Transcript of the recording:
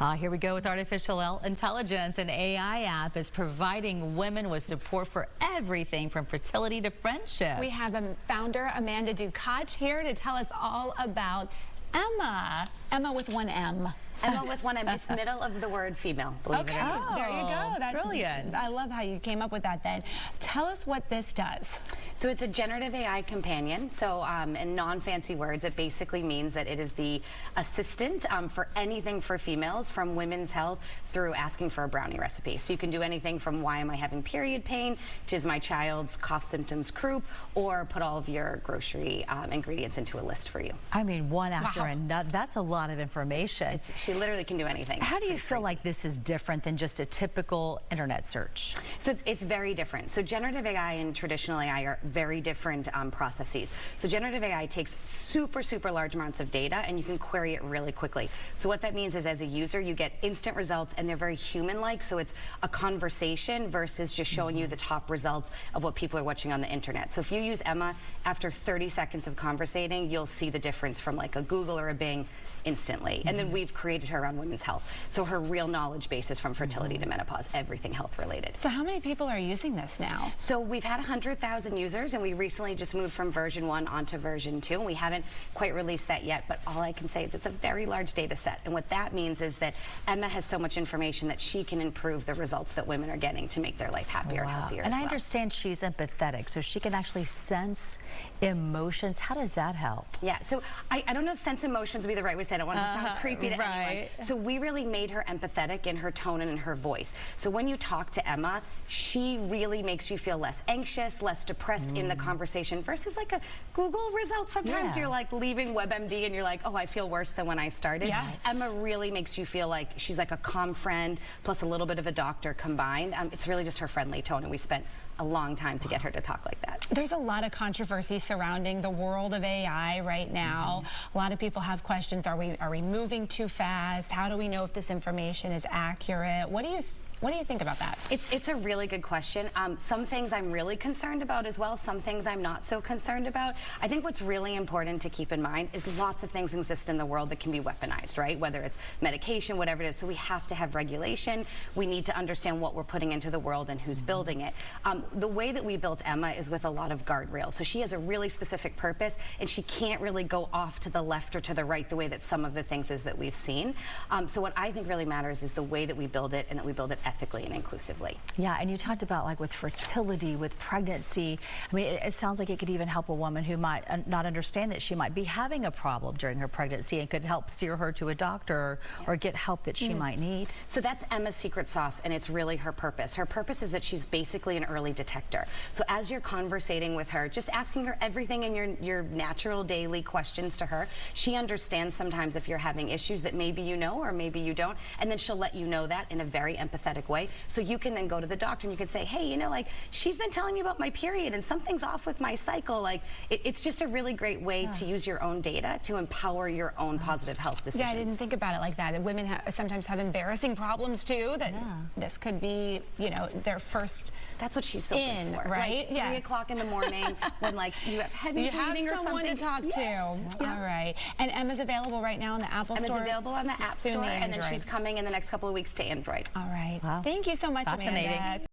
Here we go with artificial intelligence. An AI app is providing women with support for everything from fertility to friendship. We have founder Amanda Duchach here to tell us all about Ema. Ema with one M. Ema with one M. It's middle of the word female, believe it or not. There you go. That's brilliant. I love how you came up with that then. Tell us what this does. So it's a generative AI companion. So in non-fancy words, it basically means that it is the assistant for anything for females, from women's health through asking for a brownie recipe. So you can do anything from why am I having period pain, to is my child's cough symptoms croup, or put all of your grocery ingredients into a list for you. I mean, one after another. That's a lot of information. She literally can do anything. How do you feel like this is different than just a typical internet search? So it's very different. So generative AI and traditional AI are very different processes. So generative AI takes super large amounts of data and you can query it really quickly. So what that means is, as a user, you get instant results and they're very human-like. So it's a conversation versus just showing you the top results of what people are watching on the internet. So if you use Ema, after 30 seconds of conversating, you'll see the difference from like a Google or a Bing instantly. And then we've created her around women's health. So her real knowledge base is from fertility to menopause, everything health related. So how many people are using this now? So we've had 100,000 users, and we recently just moved from version 1 onto version 2. And we haven't quite released that yet, but all I can say is it's a very large data set. And what that means is that Ema has so much information that she can improve the results that women are getting to make their life happier and healthier And as I well. understand she's empathetic, so she can actually sense emotions. How does that help? Yeah, so I don't know if sense emotions would be the right way to say it. I don't want it to sound creepy to anyone. So we really made her empathetic in her tone and in her voice. So when you talk to Ema, she really makes you feel less anxious, less depressed in the conversation versus like a Google result. Sometimes you're like leaving WebMD and you're like, oh, I feel worse than when I started. Yes. Ema really makes you feel like she's like a calm friend plus a little bit of a doctor combined. It's really just her friendly tone, and we spent a long time to get her to talk like that. There's a lot of controversy surrounding the world of AI right now. A lot of people have questions. Are we moving too fast? How do we know if this information is accurate? What do you think about that? It's a really good question. Some things I'm really concerned about as well. Some things I'm not so concerned about. I think what's really important to keep in mind is lots of things exist in the world that can be weaponized, right? Whether it's medication, whatever it is. So we have to have regulation. We need to understand what we're putting into the world and who's building it. The way that we built Ema is with a lot of guardrails. So she has a really specific purpose, and she can't really go off to the left or to the right the way that some of the things is that we've seen. So what I think really matters is the way that we build it, and that we build it ethically and inclusively. Yeah, and you talked about like with fertility, with pregnancy. I mean, it sounds like it could even help a woman who might not understand that she might be having a problem during her pregnancy, and could help steer her to a doctor or get help that she might need. So that's Ema's secret sauce, and it's really her purpose. Her purpose is that she's basically an early detector. So as you're conversating with her, just asking her everything in your natural daily questions to her, she understands sometimes if you're having issues that maybe you know or maybe you don't, and then she'll let you know that in a very empathetic way. So you can then go to the doctor and you can say, hey, you know, like, she's been telling me about my period and something's off with my cycle. Like, it's just a really great way to use your own data to empower your own positive health decisions. Yeah, I didn't think about it like that. Women sometimes have embarrassing problems too, that this could be, you know, their first. That's what she's so good for. Right? Like 3 o'clock in the morning when like you have heavy bleeding or something. You have someone to talk to. Yeah. All right. And Ema's available right now in the Apple Store. Ema's available on the App Store, and then she's coming in the next couple of weeks to Android. All right. Wow. Thank you so much, Fascinating. Amanda.